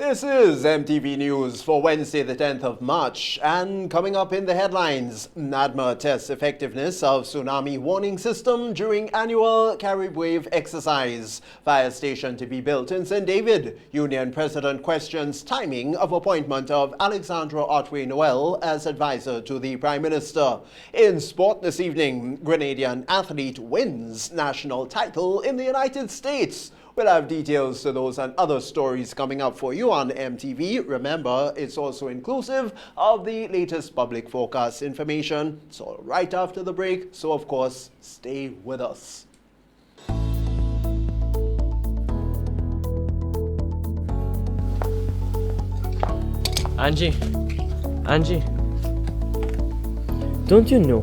This is MTV News for Wednesday, the 10th of March. And coming up in the headlines, NADMA tests effectiveness of tsunami warning system during annual Carib Wave exercise. Fire station to be built in St. David. Union President questions timing of appointment of Alexandra Otway Noel as advisor to the Prime Minister. In sport this evening, Grenadian athlete wins national title in the United States. We'll have details to those and other stories coming up for you on MTV. Remember, it's also inclusive of the latest public forecast information. So right after the break, so of course, stay with us. Angie, don't you know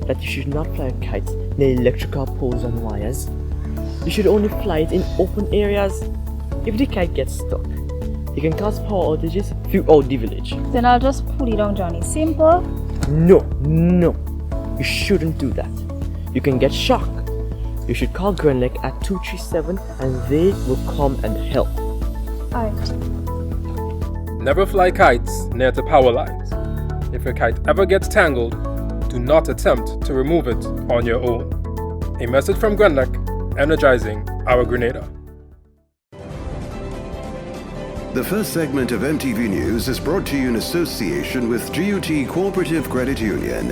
that you should not fly kites near electrical poles and wires? You should only fly it in open areas. If the kite gets stuck, it can cause power outages throughout the village. Then I'll just pull it down, Johnny. Simple. No. You shouldn't do that. You can get shocked. You should call Grenlec at 237 and they will come and help. Alright. Never fly kites near the power lines. If your kite ever gets tangled, do not attempt to remove it on your own. A message from Grenlec, energizing our Grenada. The first segment of MTV News is brought to you in association with GUT Cooperative Credit Union.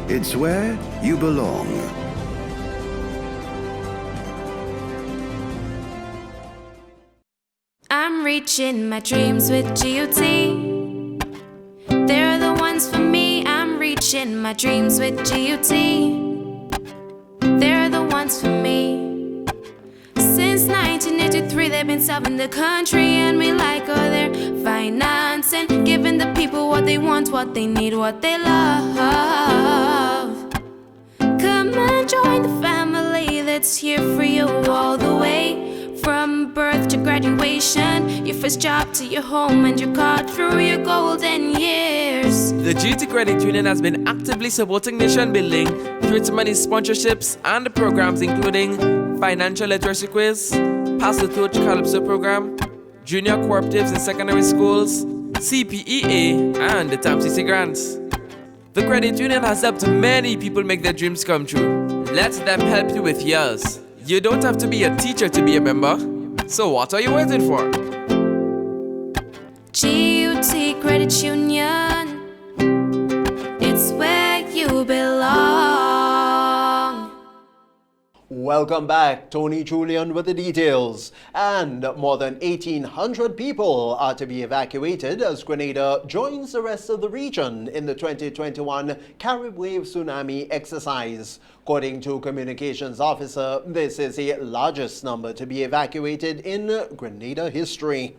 It's where you belong. I'm reaching my dreams with GUT. They're the ones for me. I'm reaching my dreams with GUT. They're the ones for me. Since 1983, they've been serving the country, and we like all their financing, giving the people what they want, what they need, what they love. Come and join the family that's here for you all the way, from birth to graduation, your first job to your home and your card through your golden years. The GT Credit Union has been actively supporting nation building through its many sponsorships and programs including Financial Literacy Quiz, Pass the Torch Calypso Program, Junior Cooperatives in Secondary Schools, CPEA, and the TAMCC Grants. The credit union has helped many people make their dreams come true. Let them help you with yours. You don't have to be a teacher to be a member. So what are you waiting for? GUT Credit Union, it's where you belong. Welcome back. Tony Julian with the details. And more than 1,800 people are to be evacuated as Grenada joins the rest of the region in the 2021 Carib Wave tsunami exercise. According to Communications Officer, this is the largest number to be evacuated in Grenada history.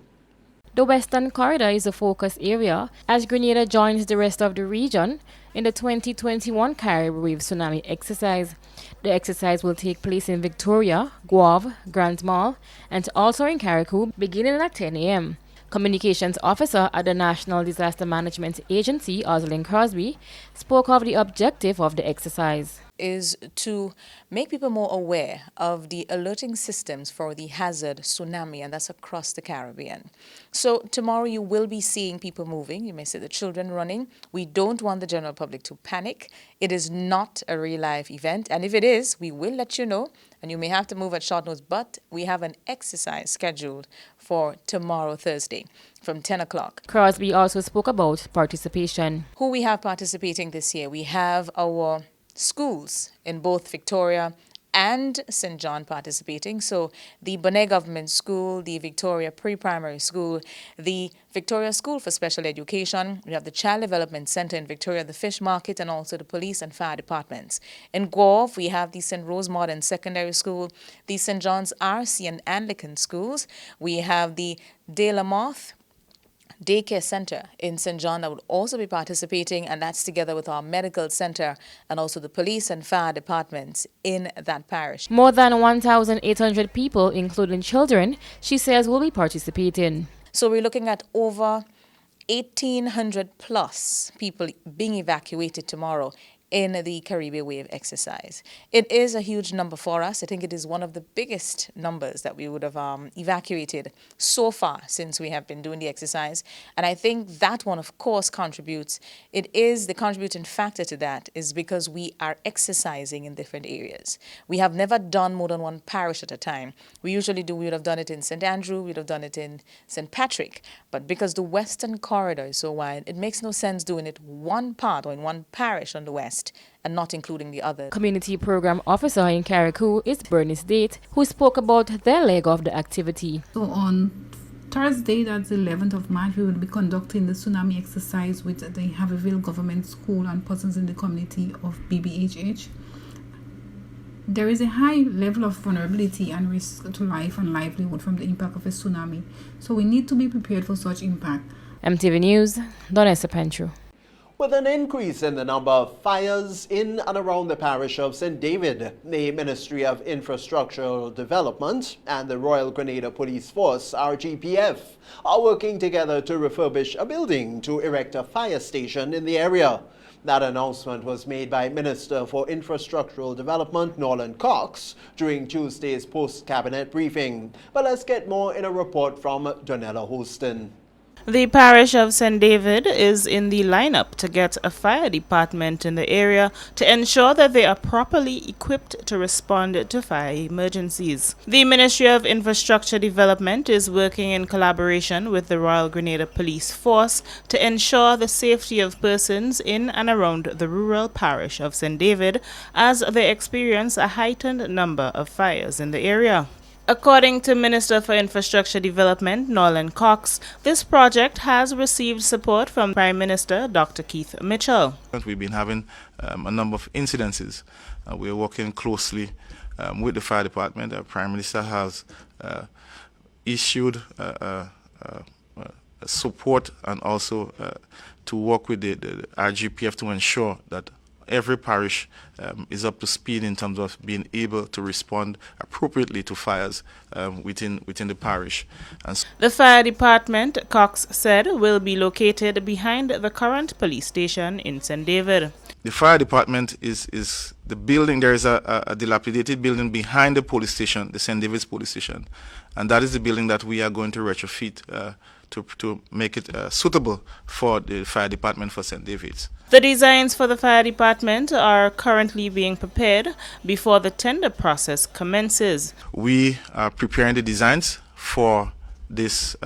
The Western Corridor is a focus area as Grenada joins the rest of the region in the 2021 Carib Wave tsunami exercise. The exercise will take place in Victoria, Guave, Grand Mall, and also in Carriacou beginning at 10 a.m. Communications Officer at the National Disaster Management Agency, Oslin Crosby, spoke of the objective of the exercise. Is to make people more aware of the alerting systems for the hazard tsunami, and that's across the Caribbean. So tomorrow you will be seeing people moving. You may see the children running. We don't want the general public to panic. It is not a real life event, and if it is, we will let you know, and you may have to move at short notice, but we have an exercise scheduled for tomorrow, Thursday, from 10 o'clock. Crosby also spoke about participation. Who we have participating this year? We have our schools in both Victoria and St. John participating. So the Bonet Government School, the Victoria Pre-Primary School, the Victoria School for Special Education, we have the Child Development Center in Victoria, the Fish Market, and also the police and fire departments. In Guelph, we have the St. Rose Modern Secondary School, the St. John's RC and Anglican schools. We have the De La Moth Daycare Center in St. John that would also be participating, and that's together with our medical center and also the police and fire departments in that parish. More than 1,800 people, including children, she says will be participating. So we're looking at over 1,800 plus people being evacuated tomorrow in the Caribbean Wave exercise. It is a huge number for us. I think it is one of the biggest numbers that we would have evacuated so far since we have been doing the exercise. And I think that one, of course, contributes. It is the contributing factor to that is because we are exercising in different areas. We have never done more than one parish at a time. We would have done it in St. Andrew, we would have done it in St. Patrick. But because the western corridor is so wide, it makes no sense doing it one part or in one parish on the west and not including the other. Community Program Officer in Carriacou is Bernice Date, who spoke about their leg of the activity. So on Thursday, that's the 11th of March, we will be conducting the tsunami exercise with the Haverville Government School and persons in the community of BBHH. There is a high level of vulnerability and risk to life and livelihood from the impact of a tsunami. So we need to be prepared for such impact. MTV News, Donessa Pentru. With an increase in the number of fires in and around the parish of St. David, the Ministry of Infrastructural Development and the Royal Grenada Police Force, RGPF, are working together to refurbish a building to erect a fire station in the area. That announcement was made by Minister for Infrastructural Development, Nolan Cox, during Tuesday's post-cabinet briefing. But let's get more in a report from Donella Houston. The parish of St. David is in the lineup to get a fire department in the area to ensure that they are properly equipped to respond to fire emergencies. The Ministry of Infrastructure Development is working in collaboration with the Royal Grenada Police Force to ensure the safety of persons in and around the rural parish of St. David as they experience a heightened number of fires in the area. According to Minister for Infrastructure Development, Nolan Cox, this project has received support from Prime Minister Dr. Keith Mitchell. We've been having a number of incidences. We're working closely with the fire department. Our Prime Minister has issued support and also to work with the RGPF to ensure that every parish is up to speed in terms of being able to respond appropriately to fires within the parish. The fire department, Cox said, will be located behind the current police station in St. David. The fire department is the building. There is a dilapidated building behind the police station, the St. David's police station, and that is the building that we are going to retrofit to make it suitable for the fire department for St. David's. The designs for the fire department are currently being prepared before the tender process commences. We are preparing the designs for this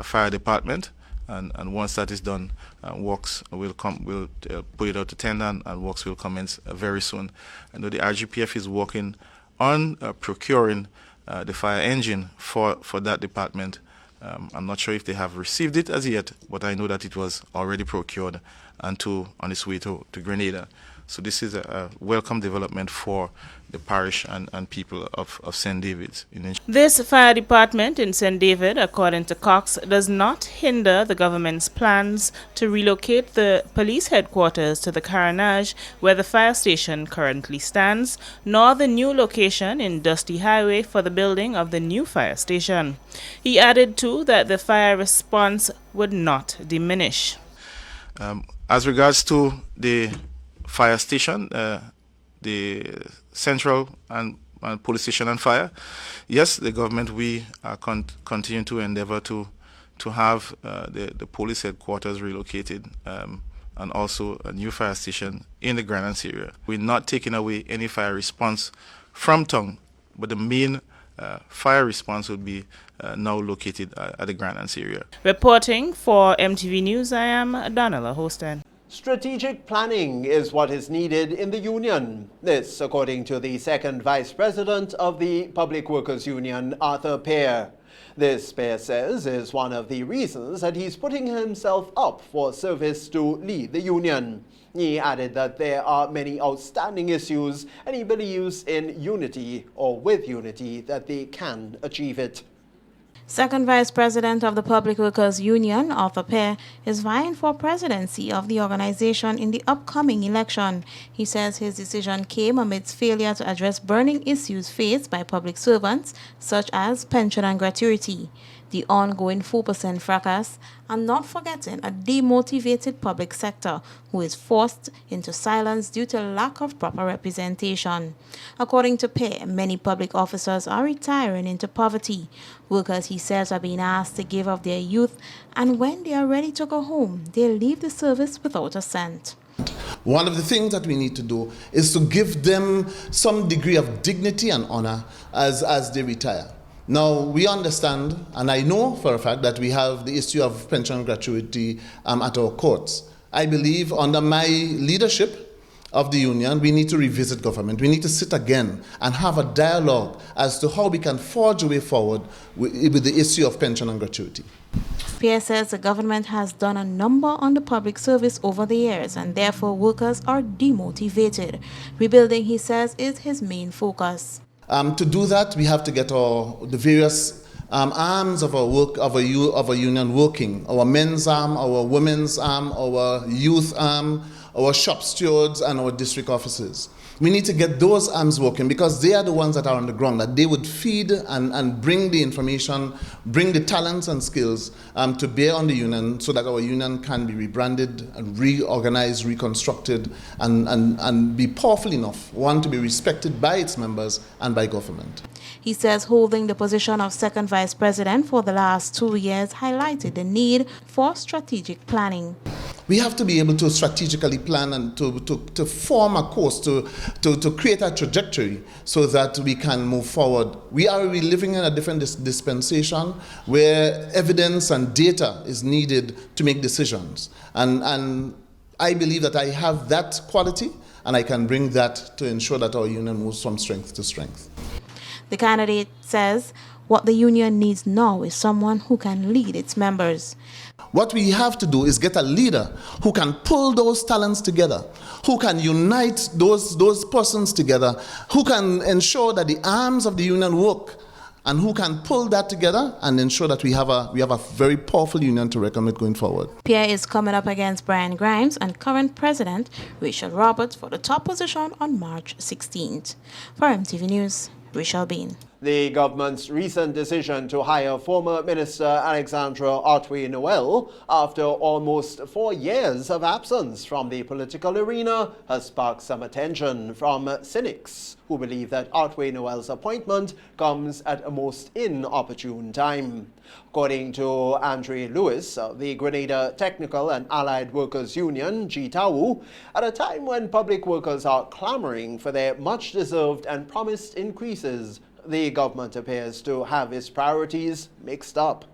fire department, and once that is done, works will come. We'll put it out to tender, and works will commence very soon. I know the RGPF is working on procuring the fire engine for that department. I'm not sure if they have received it as yet, but I know that it was already procured and on its way to Grenada. So this is a welcome development for the parish and people of St. David's. This fire department in St. David, according to Cox, does not hinder the government's plans to relocate the police headquarters to the Caranage, where the fire station currently stands, nor the new location in Dusty Highway for the building of the new fire station. He added too that the fire response would not diminish. As regards to the fire station, the central and police station and fire, yes, the government, we are continue to endeavor to have the police headquarters relocated and also a new fire station in the Grenada area. We're not taking away any fire response from town, but the main fire response would be now located at the Grenada area. Reporting for MTV News, I am Donella Houston. Strategic planning is what is needed in the union. This, according to the second vice president of the Public Workers Union, Arthur Pear. This, Pear says, is one of the reasons that he's putting himself up for service to lead the union. He added that there are many outstanding issues and he believes in unity, or with unity, that they can achieve it. Second Vice President of the Public Workers Union, Arthur Pear, is vying for presidency of the organization in the upcoming election. He says his decision came amidst failure to address burning issues faced by public servants, such as pension and gratuity. the ongoing 4% fracas, and not forgetting a demotivated public sector who is forced into silence due to lack of proper representation. According to Pear, many public officers are retiring into poverty. Workers, he says, are being asked to give of their youth, and when they are ready to go home, they leave the service without a cent. One of the things that we need to do is to give them some degree of dignity and honor as they retire. Now, we understand, and I know for a fact that we have the issue of pension gratuity at our courts. I believe under my leadership of the union, we need to revisit government. We need to sit again and have a dialogue as to how we can forge a way forward with the issue of pension and gratuity. Pierre says the government has done a number on the public service over the years, and therefore workers are demotivated. Rebuilding, he says, is his main focus. To do that, we have to get the various arms of our work, of our union working. Our men's arm, our women's arm, our youth arm, our shop stewards, and our district officers. We need to get those arms working because they are the ones that are on the ground, that they would feed and bring the information, bring the talents and skills to bear on the union so that our union can be rebranded and reorganized, reconstructed, and be powerful enough, one, to be respected by its members and by government. He says holding the position of second vice president for the last 2 years highlighted the need for strategic planning. We have to be able to strategically plan and to form a course, to create a trajectory so that we can move forward. We are living in a different dispensation where evidence and data is needed to make decisions. And I believe that I have that quality and I can bring that to ensure that our union moves from strength to strength. The candidate says what the union needs now is someone who can lead its members. What we have to do is get a leader who can pull those talents together, who can unite those persons together, who can ensure that the arms of the union work, and who can pull that together and ensure that we have a very powerful union to reckon with going forward. Pierre is coming up against Brian Grimes and current president Rachel Roberts for the top position on March 16th. For MTV News, Rachel Bean. The government's recent decision to hire former Minister Alexandra Otway-Noel after almost 4 years of absence from the political arena has sparked some attention from cynics who believe that Otway-Noel's appointment comes at a most inopportune time. According to Andre Lewis of the Grenada Technical and Allied Workers Union, GTAU, at a time when public workers are clamoring for their much-deserved and promised increases, the government appears to have its priorities mixed up.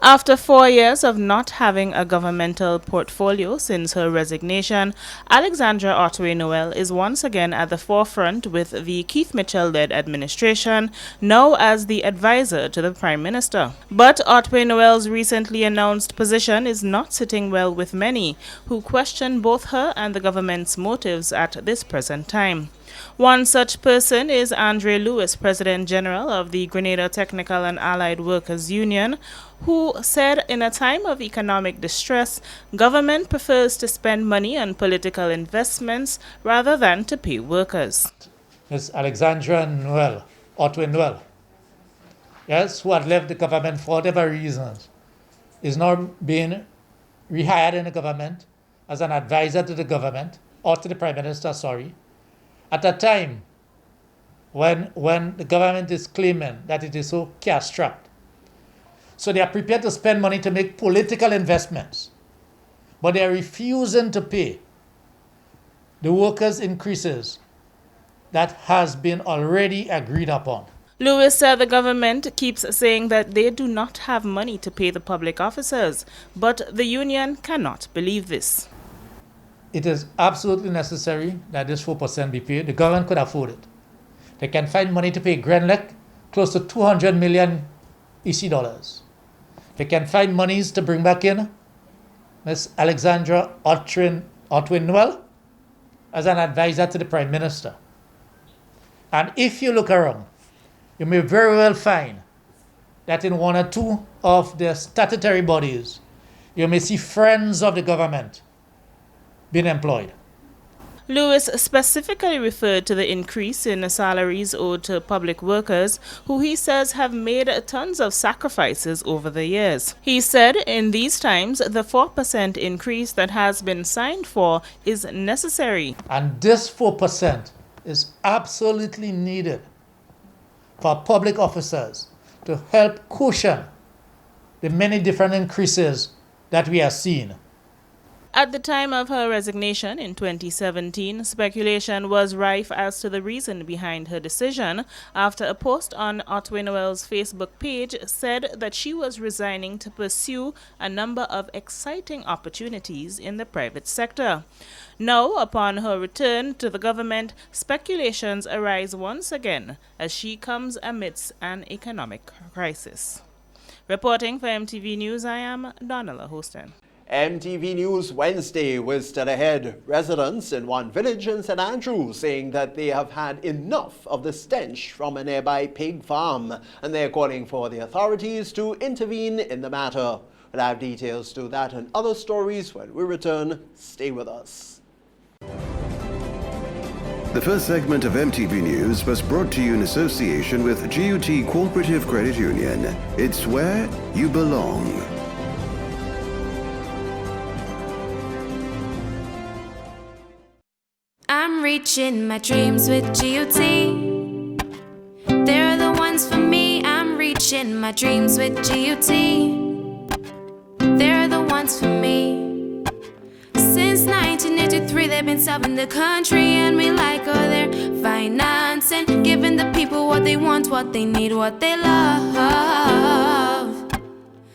After 4 years of not having a governmental portfolio since her resignation, Alexandra Otway-Noel is once again at the forefront with the Keith Mitchell-led administration, now as the advisor to the Prime Minister. But Otway-Noel's recently announced position is not sitting well with many, who question both her and the government's motives at this present time. One such person is Andre Lewis, President General of the Grenada Technical and Allied Workers Union, who said in a time of economic distress, government prefers to spend money on political investments rather than to pay workers. Ms. Alexandra Noel, Otway-Noel, yes, who had left the government for whatever reasons, is now being rehired in the government as an advisor to the government, or to the Prime Minister, at a time when the government is claiming that it is so cash-strapped. So they are prepared to spend money to make political investments, but they are refusing to pay the workers' increases that has been already agreed upon. Lewis said the government keeps saying that they do not have money to pay the public officers, but the union cannot believe this. It is absolutely necessary that this 4% be paid. The government could afford it. They can find money to pay Grenlec close to 200 million EC dollars. They can find monies to bring back in Ms. Alexandra Otway-Noel as an advisor to the Prime Minister. And if you look around, you may very well find that in one or two of the statutory bodies, you may see friends of the government being employed. Lewis specifically referred to the increase in salaries owed to public workers, who he says have made tons of sacrifices over the years. He said in these times, the 4% increase that has been signed for is necessary. And this 4% is absolutely needed for public officers to help cushion the many different increases that we are seeing. At the time of her resignation in 2017, speculation was rife as to the reason behind her decision after a post on Otway Noel's Facebook page said that she was resigning to pursue a number of exciting opportunities in the private sector. Now, upon her return to the government, speculations arise once again as she comes amidst an economic crisis. Reporting for MTV News, I am Donella Hostin. MTV News Wednesday was still ahead. Residents in one village in St. Andrews saying that they have had enough of the stench from a nearby pig farm, and they're calling for the authorities to intervene in the matter. We'll have details to that and other stories when we return. Stay with us. The first segment of MTV News was brought to you in association with GUT Cooperative Credit Union. It's where you belong. I'm reaching my dreams with GUT. They're the ones for me. I'm reaching my dreams with GUT. They're the ones for me. Since 1983, they've been serving the country, and we like all their finance and giving the people what they want, what they need, what they love.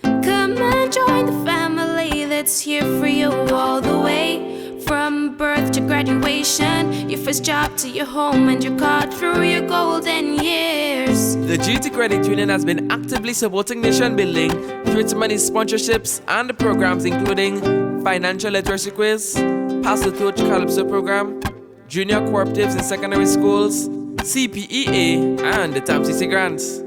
Come and join the family that's here for you all the way. From birth to graduation, your first job to your home, and your card through your golden years. The GT Credit Union has been actively supporting nation building through its many sponsorships and programs including Financial Literacy Quiz, Pass the Torch Calypso Program, Junior Cooperatives in Secondary Schools, CPEA, and the TAMCC Grants.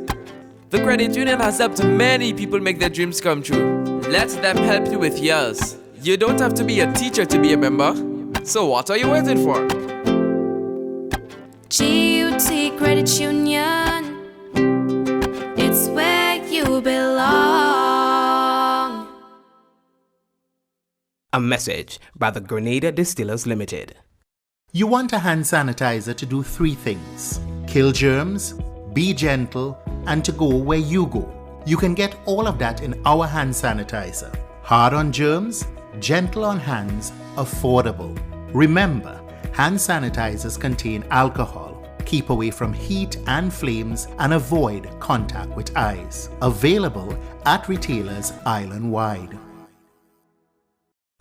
The credit union has helped many people make their dreams come true. Let them help you with yours. You don't have to be a teacher to be a member. So what are you waiting for? GUT Credit Union, it's where you belong. A message by the Grenada Distillers Limited. You want a hand sanitizer to do 3 things: kill germs, be gentle, and to go where you go. You can get all of that in our hand sanitizer. Hard on germs, gentle on hands, affordable. Remember, hand sanitizers contain alcohol. Keep away from heat and flames and avoid contact with eyes. Available at retailers island-wide.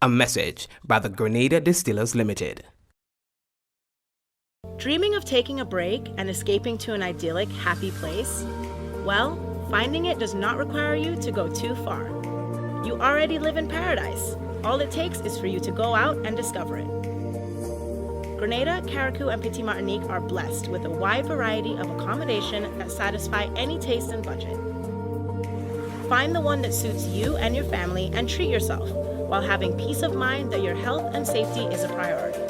A message by the Grenada Distillers Limited. Dreaming of taking a break and escaping to an idyllic, happy place? Well, finding it does not require you to go too far. You already live in paradise. All it takes is for you to go out and discover it. Grenada, Carriacou, and Petite Martinique are blessed with a wide variety of accommodation that satisfy any taste and budget. Find the one that suits you and your family and treat yourself while having peace of mind that your health and safety is a priority.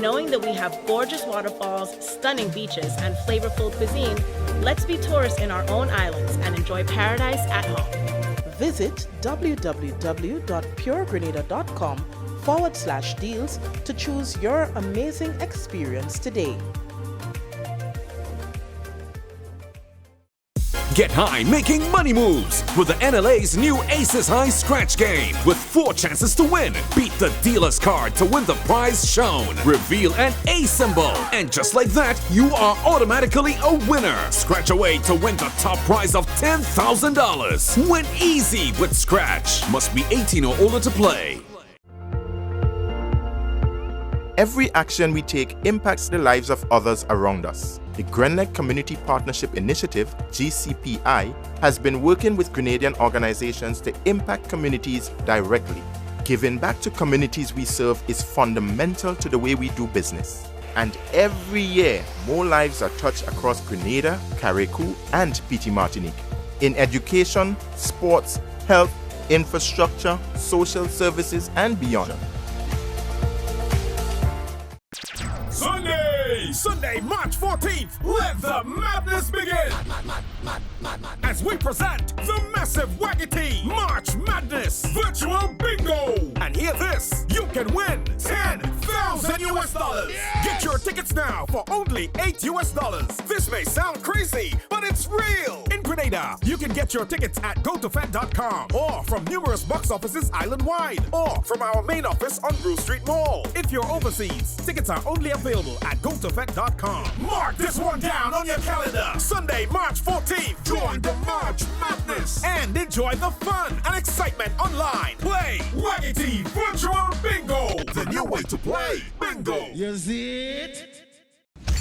Knowing that we have gorgeous waterfalls, stunning beaches, and flavorful cuisine, let's be tourists in our own islands and enjoy paradise at home. Visit www.puregrenada.com/deals to choose your amazing experience today. Get high making money moves with the NLA's new Aces High Scratch game with 4 chances to win. Beat the dealer's card to win the prize shown. Reveal an A symbol. And just like that, you are automatically a winner. Scratch away to win the top prize of $10,000. Win easy with Scratch. Must be 18 or older to play. Every action we take impacts the lives of others around us. The Grenlec Community Partnership Initiative, GCPI, has been working with Grenadian organizations to impact communities directly. Giving back to communities we serve is fundamental to the way we do business. And every year, more lives are touched across Grenada, Carriacou, and Petite Martinique. In education, sports, health, infrastructure, social services, and beyond. Sunday, March 14th, let the madness begin! As we present the massive Waggity March Madness Virtual Bingo! And hear this, you can win $10,000 US! Get your tickets now for only $8 US. This may sound crazy, but it's real! In Grenada, you can get your tickets at gotofed.com or from numerous box offices island-wide or from our main office on Brew Street Mall. If you're overseas, tickets are only available at gotofed.com. Mark this one down on your calendar. Sunday, March 14th. Join the March Madness and enjoy the fun and excitement online. Play Waggity Virtual Bingo, the new way to play bingo. You see it?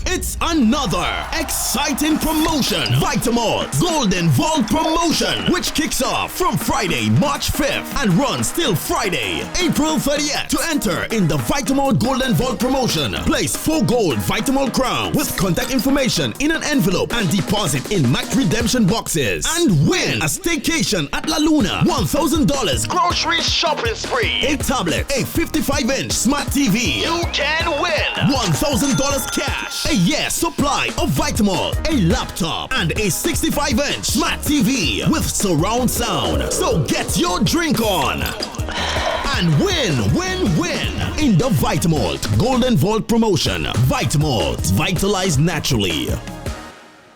It's another exciting promotion. Vitamalt Golden Vault promotion, which kicks off from Friday, March 5th and runs till Friday, April 30th. To enter in the Vitamalt Golden Vault promotion, place 4 gold Vitamalt crowns with contact information in an envelope and deposit in Max redemption boxes and win a staycation at La Luna, $1,000 grocery shopping spree, a tablet, a 55-inch smart TV. You can win $1,000 cash, a year supply of Vitamalt, a laptop, and a 65-inch smart TV with surround sound. So get your drink on and win in the Vitamalt Golden Vault promotion. Vitamalt, vitalized naturally.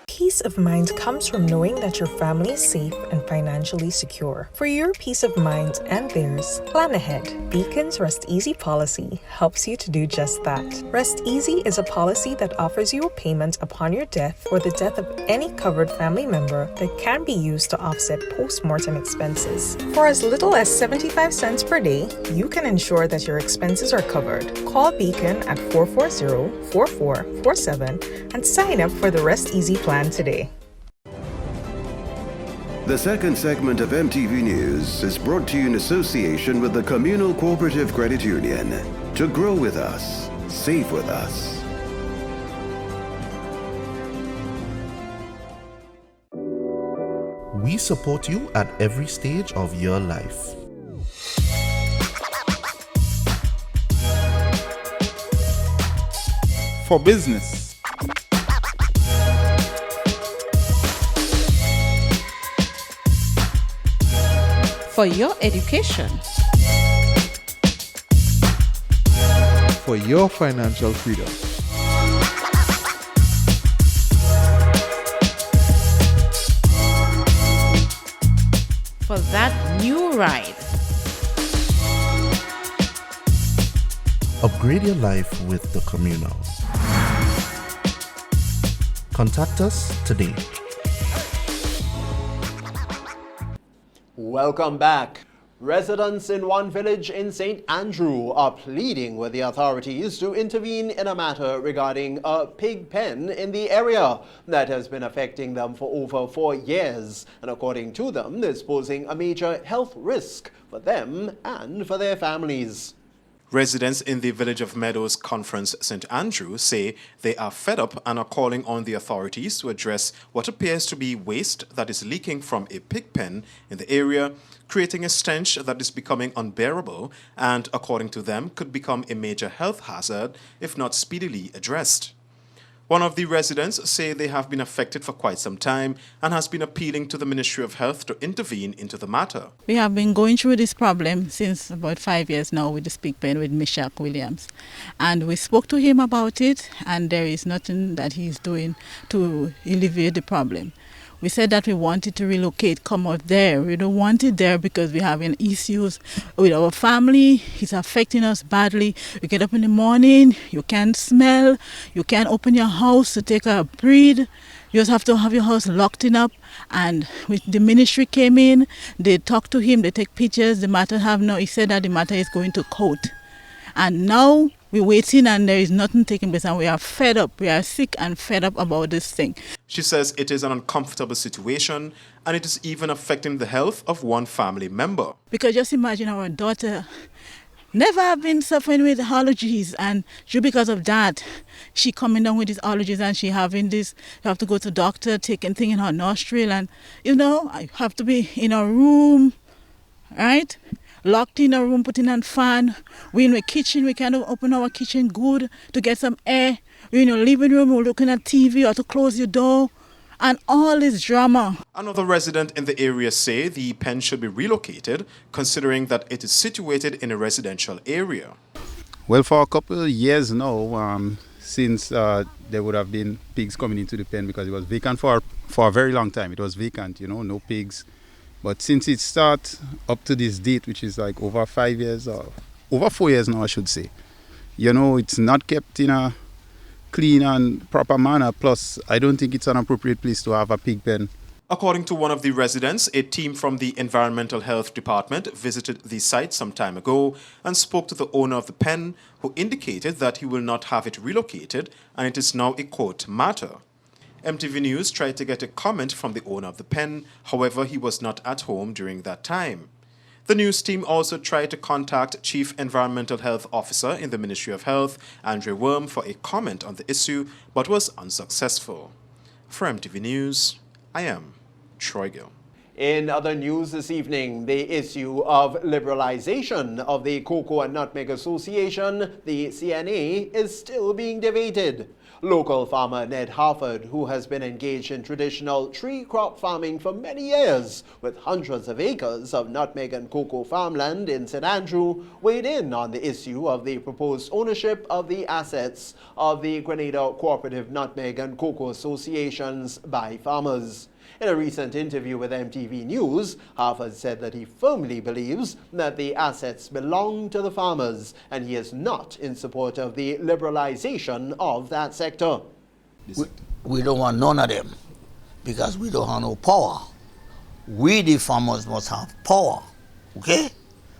Peace of mind comes from knowing that your family is safe and financially secure. For your peace of mind and theirs, plan ahead. Beacon's Rest Easy policy helps you to do just that. Rest Easy is a policy that offers you a payment upon your death or the death of any covered family member that can be used to offset post-mortem expenses. For as little as 75 cents per day, you can ensure that your expenses are covered. Call Beacon at 440-4447 and sign up for the Rest Easy plan today. The second segment of MTV News is brought to you in association with the Communal Cooperative Credit Union. To grow with us, save with us. We support you at every stage of your life. For business, for your education, for your financial freedom, for that new ride. Upgrade your life with the Communal. Contact us today. Welcome back. Residents in one village in St. Andrew are pleading with the authorities to intervene in a matter regarding a pig pen in the area that has been affecting them for over 4 years. And according to them, is posing a major health risk for them and for their families. Residents in the village of Meadows Conference, St. Andrew, say they are fed up and are calling on the authorities to address what appears to be waste that is leaking from a pig pen in the area, creating a stench that is becoming unbearable and, according to them, could become a major health hazard if not speedily addressed. One of the residents say they have been affected for quite some time and has been appealing to the Ministry of Health to intervene into the matter. We have been going through this problem since about 5 years now with the pig pen with Mishak Williams. And we spoke to him about it, and there is nothing that he's doing to alleviate the problem. We said that we wanted to relocate, come out there. We don't want it there because we're having issues with our family. It's affecting us badly. You get up in the morning, you can't smell, you can't open your house to take a breathe. You just have to have your house locked up. And with the ministry came in, they talked to him, they take pictures. The matter he said that the matter is going to court. And now we're waiting and there is nothing taking place and we are fed up. We are sick and fed up about this thing. She says it is an uncomfortable situation and it is even affecting the health of one family member. Because just imagine our daughter never have been suffering with allergies, and because of that, she coming down with these allergies and she having this, you have to go to doctor, taking thing in her nostril, and I have to be in a room, right? Locked in a room, putting on fan. We in the kitchen, we can't open our kitchen good to get some air. in your living room or looking at TV or to close your door and all this drama. Another resident in the area say the pen should be relocated, considering that it is situated in a residential area. Well, for a couple of years now, since there would have been pigs coming into the pen because it was vacant for a very long time. It was vacant, no pigs. But since it starts up to this date, which is like over 5 years or over 4 years now, I should say, it's not kept in a clean and proper manner. Plus, I don't think it's an appropriate place to have a pig pen. According to one of the residents, a team from the Environmental Health Department visited the site some time ago and spoke to the owner of the pen, who indicated that he will not have it relocated and it is now a court matter. MTV News tried to get a comment from the owner of the pen, however, he was not at home during that time. The news team also tried to contact Chief Environmental Health Officer in the Ministry of Health, Andre Worm, for a comment on the issue, but was unsuccessful. For MTV News, I am Troy Gill. In other news this evening, the issue of liberalization of the Cocoa and Nutmeg Association, the CNA, is still being debated. Local farmer Ned Harford, who has been engaged in traditional tree crop farming for many years, with hundreds of acres of nutmeg and cocoa farmland in St. Andrew, weighed in on the issue of the proposed ownership of the assets of the Grenada Cooperative Nutmeg and Cocoa Associations by farmers. In a recent interview with MTV News, Harford said that he firmly believes that the assets belong to the farmers, and he is not in support of the liberalization of that sector. We don't want none of them because we don't have no power. We, the farmers, must have power, okay?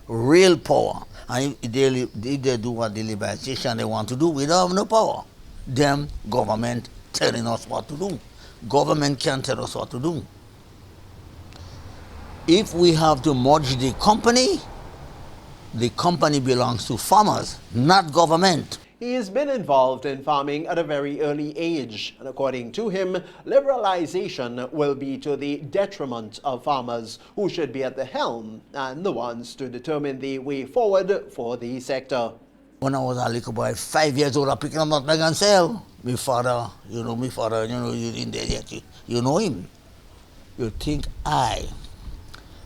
Real power. And if they do what the liberalization they want to do, we don't have no power. Them government telling us what to do. Government can't tell us what to do. If we have to merge the company belongs to farmers, not government. He has been involved in farming at a very early age, and according to him, liberalization will be to the detriment of farmers, who should be at the helm and the ones to determine the way forward for the sector. When I was a little boy, 5 years old, I picked up nutmeg and sell. My father, you didn't there yet, you know him. You think I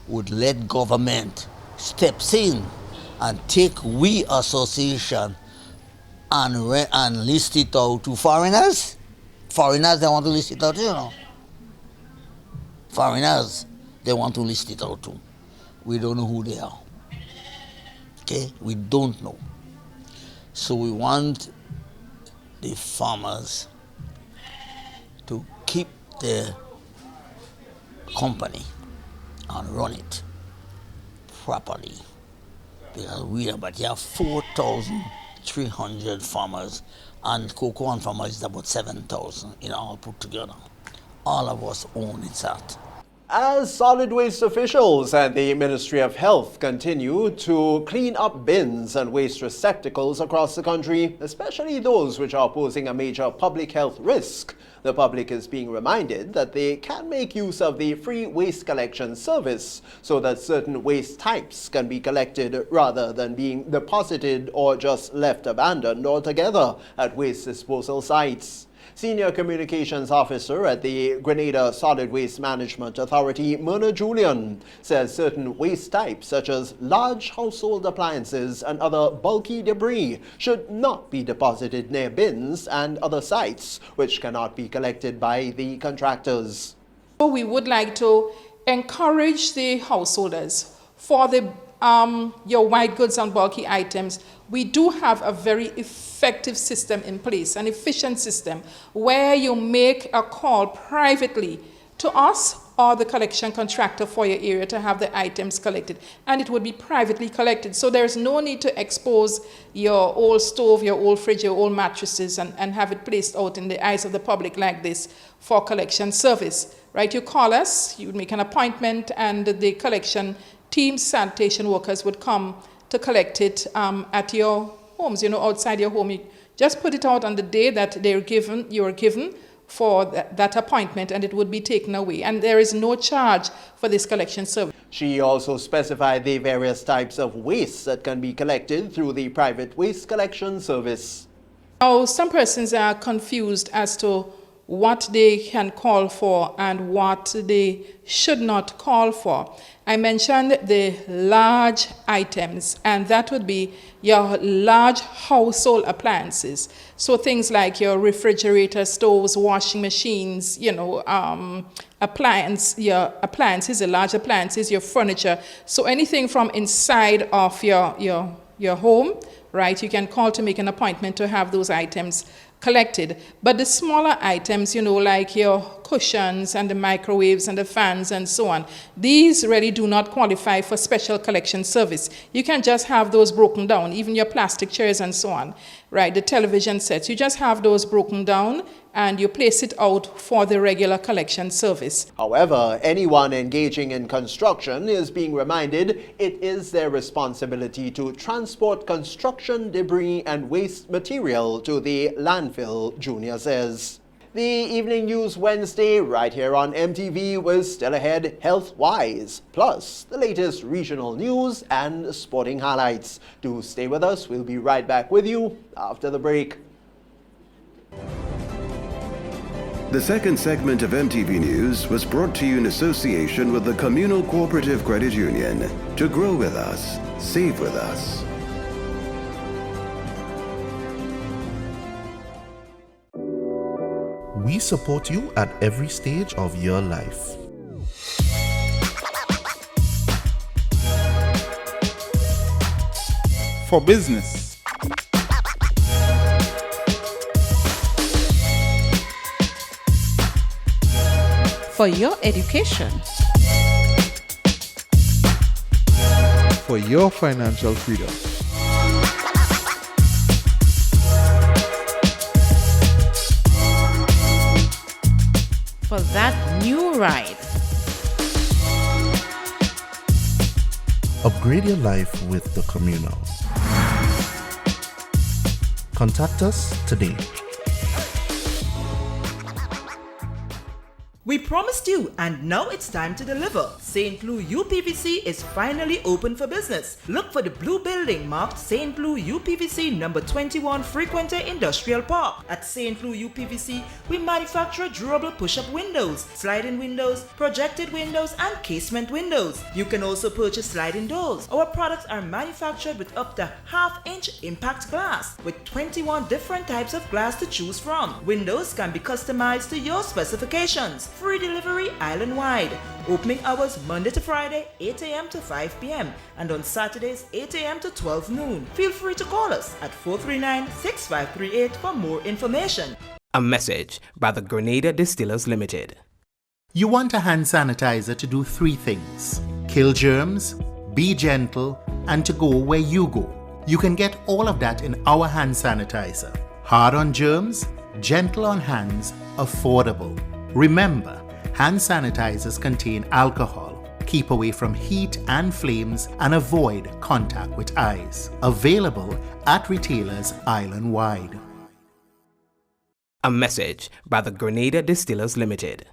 would let government steps in and take we association and list it out to foreigners? Foreigners, they want to list it out, Foreigners, they want to list it out too. We don't know who they are. Okay, we don't know. So we want the farmers to keep their company and run it properly. Because we have 4,300 farmers, and cocoa and farmers is about 7,000 in all put together. All of us own that. As solid waste officials and the Ministry of Health continue to clean up bins and waste receptacles across the country, especially those which are posing a major public health risk, the public is being reminded that they can make use of the free waste collection service so that certain waste types can be collected rather than being deposited or just left abandoned altogether at waste disposal sites. Senior Communications Officer at the Grenada Solid Waste Management Authority, Myrna Julian, says certain waste types such as large household appliances and other bulky debris should not be deposited near bins and other sites which cannot be collected by the contractors. We would like to encourage the householders for your white goods and bulky items. We do have a very effective system in place, an efficient system, where you make a call privately to us or the collection contractor for your area to have the items collected, and it would be privately collected. So there's no need to expose your old stove, your old fridge, your old mattresses and have it placed out in the eyes of the public like this for collection service, right? You call us, you would make an appointment, and the collection team, sanitation workers would come to collect it at your homes, outside your home. You just put it out on the day that you are given for that appointment, and it would be taken away. And there is no charge for this collection service. She also specified the various types of waste that can be collected through the private waste collection service. Now, some persons are confused as to what they can call for and what they should not call for. I mentioned the large items, and that would be your large household appliances. So things like your refrigerator, stoves, washing machines, your appliances, your large appliances, your furniture. So anything from inside of your home, right? You can call to make an appointment to have those items collected. But the smaller items, like your cushions and the microwaves and the fans and so on, these really do not qualify for special collection service. You can just have those broken down, even your plastic chairs and so on, right? The television sets, you just have those broken down and you place it out for the regular collection service. However, anyone engaging in construction is being reminded it is their responsibility to transport construction debris and waste material to the landfill, Junior says. The Evening News Wednesday right here on MTV was still ahead health-wise, plus the latest regional news and sporting highlights. Do stay with us. We'll be right back with you after the break. The second segment of MTV News was brought to you in association with the Communal Cooperative Credit Union. To grow with us, save with us. We support you at every stage of your life. For business, For your education, for your financial freedom. for that new ride. Upgrade your life with the Communal. Contact us today. We promised you, and now it's time to deliver. St. Louis UPVC is finally open for business. Look for the blue building marked St. Louis UPVC number 21 Frequenter Industrial Park. At St. Louis UPVC, we manufacture durable push-up windows, sliding windows, projected windows, and casement windows. You can also purchase sliding doors. Our products are manufactured with up to half-inch impact glass, with 21 different types of glass to choose from. Windows can be customized to your specifications. Free delivery island-wide. Opening hours Monday to Friday, 8 a.m. to 5 p.m. and on Saturdays, 8 a.m. to 12 noon. Feel free to call us at 439-6538 for more information. A message by the Grenada Distillers Limited. You want a hand sanitizer to do three things: kill germs, be gentle, and to go where you go. You can get all of that in our hand sanitizer. Hard on germs, gentle on hands, affordable. Remember, hand sanitizers contain alcohol. Keep away from heat and flames and avoid contact with eyes. Available at retailers island-wide. A message by the Grenada Distillers Limited.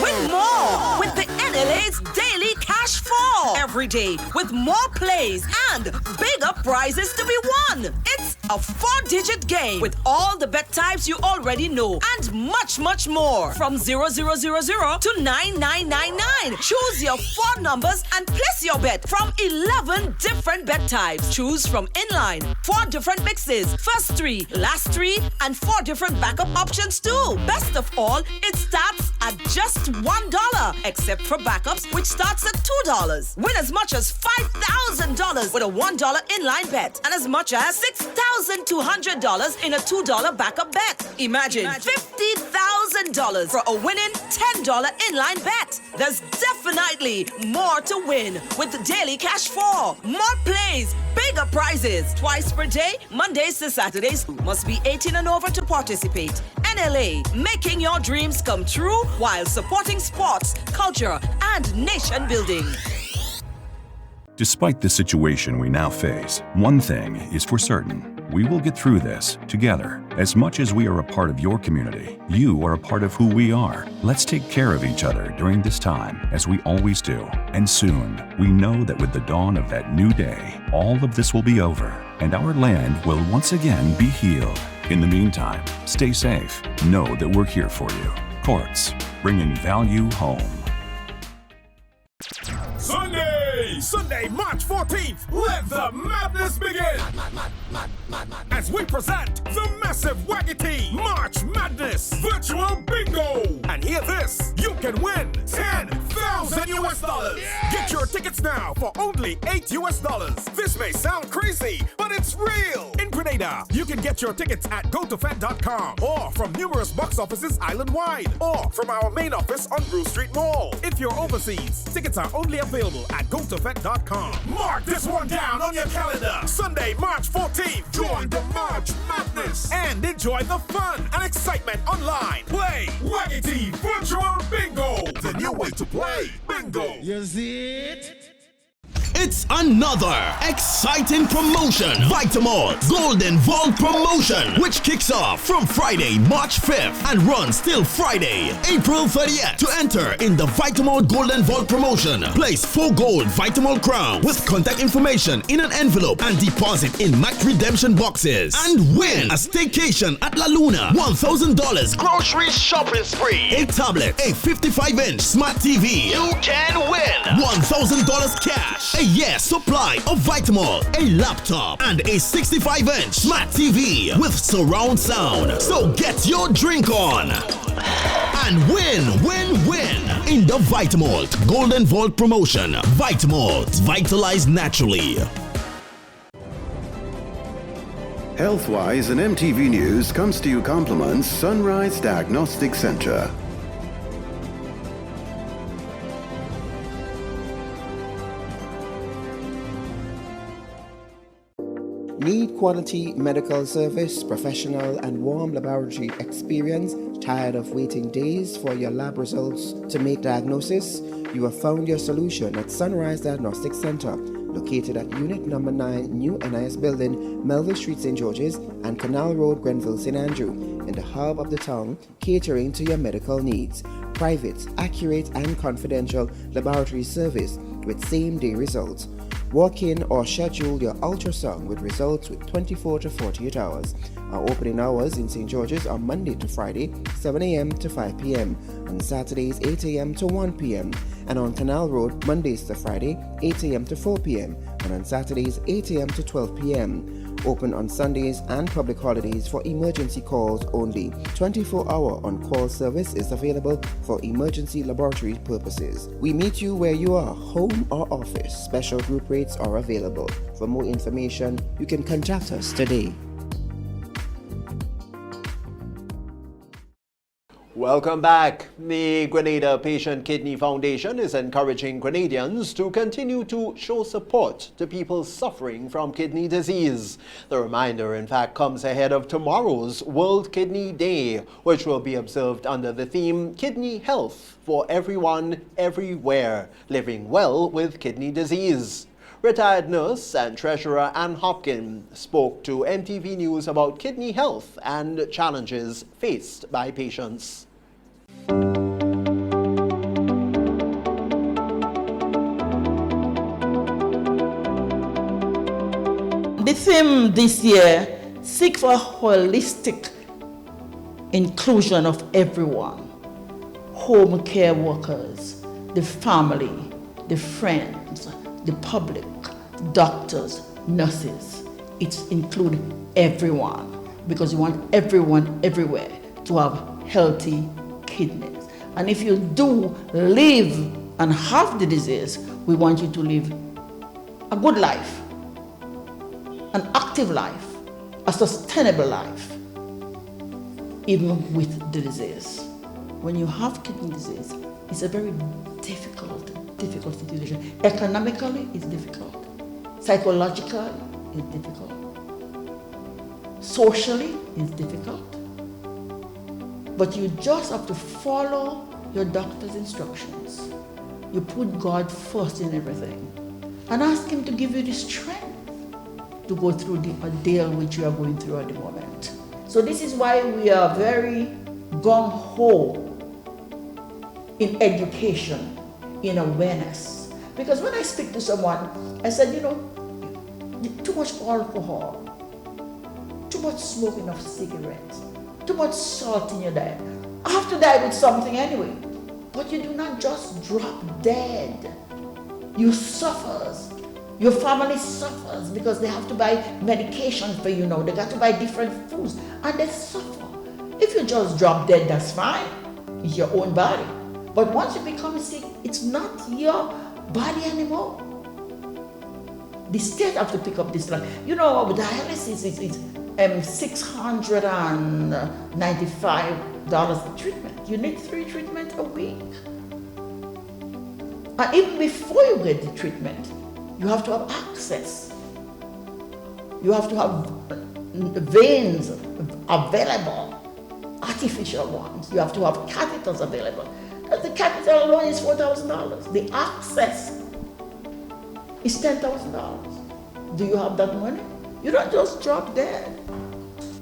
Win more with the NLA's Daily Cash 4 every day, with more plays and bigger prizes to be won. It's a 4-digit game with all the bet types you already know and much, much more. From 0000 to 9999. Choose your 4 numbers and place your bet from 11 different bet types. Choose from inline, 4 different mixes, first 3, last 3, and 4 different backup options too. Best of all, it starts at just $1, except for backups, which starts at $2. Win as much as $5,000 with a $1 inline bet and as much as $6,200 in a $2 backup bet. Imagine $50,000 for a winning $10 inline bet. There's definitely more to win with the Daily Cash 4. More plays, bigger prizes. Twice per day, Mondays to Saturdays. Must be 18 and over to participate. NLA, making your dreams come true while supporting sports, culture, and nation building. Despite the situation we now face, one thing is for certain. We will get through this together. As much as we are a part of your community, you are a part of who we are. Let's take care of each other during this time, as we always do. And soon, we know that with the dawn of that new day, all of this will be over, and our land will once again be healed. In the meantime, stay safe. Know that we're here for you. Courts, bringing value home. Sunday, March 14th, let the madness begin! As we present the massive Waggity March Madness Virtual Bingo! And hear this, you can win $10,000 US! Get your tickets now for only $8 US. This may sound crazy, but it's real! In Grenada, you can get your tickets at gotofed.com or from numerous box offices island-wide or from our main office on Brew Street Mall. If you're overseas, tickets are only available at gotofed.com. Mark this one down on your calendar. Sunday, March 14th. Join the March Madness and enjoy the fun and excitement online. Play Waggity Virtual Bingo. The new way to play bingo. You see it? It's another exciting promotion. Vitamalt Golden Vault promotion, which kicks off from Friday, March 5th and runs till Friday, April 30th. To enter in the Vitamalt Golden Vault promotion, place 4 gold Vitamalt crowns with contact information in an envelope and deposit in Mac Redemption boxes and win a staycation at La Luna, $1,000 grocery shopping spree, a tablet, a 55-inch smart TV. You can win $1,000 cash, a year supply of Vitamalt, a laptop, and a 65-inch smart TV with surround sound. So get your drink on and win in the Vitamalt Golden Vault promotion. Vitamalt, vitalized naturally. Health-wise, and MTV News comes to you compliments Sunrise Diagnostic Center. Need quality medical service, professional and warm laboratory experience? Tired of waiting days for your lab results to make diagnosis? You have found your solution at Sunrise Diagnostic Center, located at Unit Number 9, New NIS Building, Melville Street, St. George's, and Canal Road, Grenville, St. Andrew, in the hub of the town, catering to your medical needs. Private, accurate, and confidential laboratory service with same-day results. Walk in or schedule your ultrasound with results with 24 to 48 hours. Our opening hours in St. George's are Monday to Friday, 7 a.m. to 5 p.m. On Saturdays, 8 a.m. to 1 p.m. And on Canal Road, Mondays to Friday, 8 a.m. to 4 p.m. And on Saturdays, 8 a.m. to 12 p.m. Open on Sundays and public holidays for emergency calls only. 24-hour on-call service is available for emergency laboratory purposes. We meet you where you are, home or office. Special group rates are available. For more information, you can contact us today. Welcome back. The Grenada Patient Kidney Foundation is encouraging Grenadians to continue to show support to people suffering from kidney disease. The reminder, in fact, comes ahead of tomorrow's World Kidney Day, which will be observed under the theme Kidney Health for Everyone, Everywhere, Living Well with Kidney Disease. Retired nurse and treasurer Ann Hopkins spoke to MTV News about kidney health and challenges faced by patients. The theme this year seeks for a holistic inclusion of everyone. Home care workers, the family, the friends, the public, doctors, nurses. It's include everyone because you want everyone everywhere to have healthy kidneys. And if you do live and have the disease, we want you to live a good life, an active life, a sustainable life, even with the disease. When you have kidney disease, it's a very difficult situation. Economically, it's difficult. Psychologically, it's difficult. Socially, it's difficult. But you just have to follow your doctor's instructions. You put God first in everything and ask Him to give you the strength to go through the ordeal which you are going through at the moment. So this is why we are very gung-ho in education, in awareness. Because when I speak to someone, I said, too much alcohol, too much smoking of cigarettes, too much salt in your diet. I have to die with something anyway. But you do not just drop dead. You suffers. Your family suffers because they have to buy medication for you now. They got to buy different foods and they suffer. If you just drop dead, that's fine. It's your own body. But once you become sick, it's not your body anymore. The state have to pick up this line. Dialysis is $695 a treatment. You need 3 treatments a week. And even before you get the treatment, you have to have access. You have to have veins available, artificial ones. You have to have catheters available. The catheter alone is $4,000. The access is $10,000. Do you have that money? You don't just drop dead.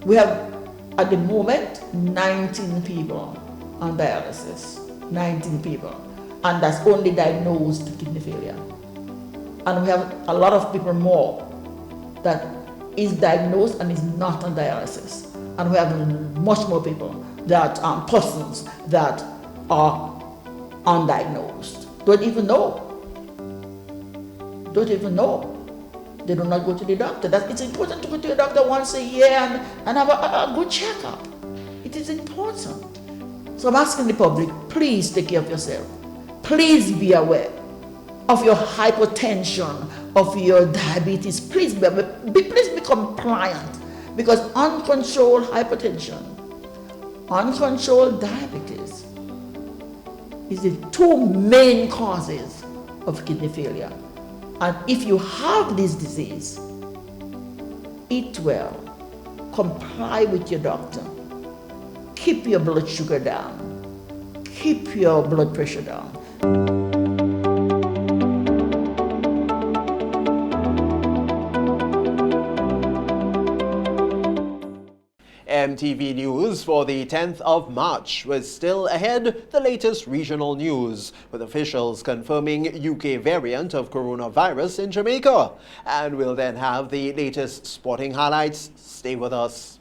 We have, at the moment, 19 people on dialysis. 19 people. And that's only diagnosed kidney failure. And we have a lot of people more that is diagnosed and is not on dialysis. And we have much more people that persons that are undiagnosed. Don't even know. They do not go to the doctor. It's important to go to the doctor once a year and have a good checkup. It is important. So I'm asking the public, please take care of yourself. Please be aware of your hypertension, of your diabetes. Please be compliant, because uncontrolled hypertension, uncontrolled diabetes is the 2 main causes of kidney failure. And if you have this disease, eat well, comply with your doctor, keep your blood sugar down, keep your blood pressure down. MTV News for the 10th of March was still ahead, the latest regional news, with officials confirming UK variant of coronavirus in Jamaica. And we'll then have the latest sporting highlights. Stay with us.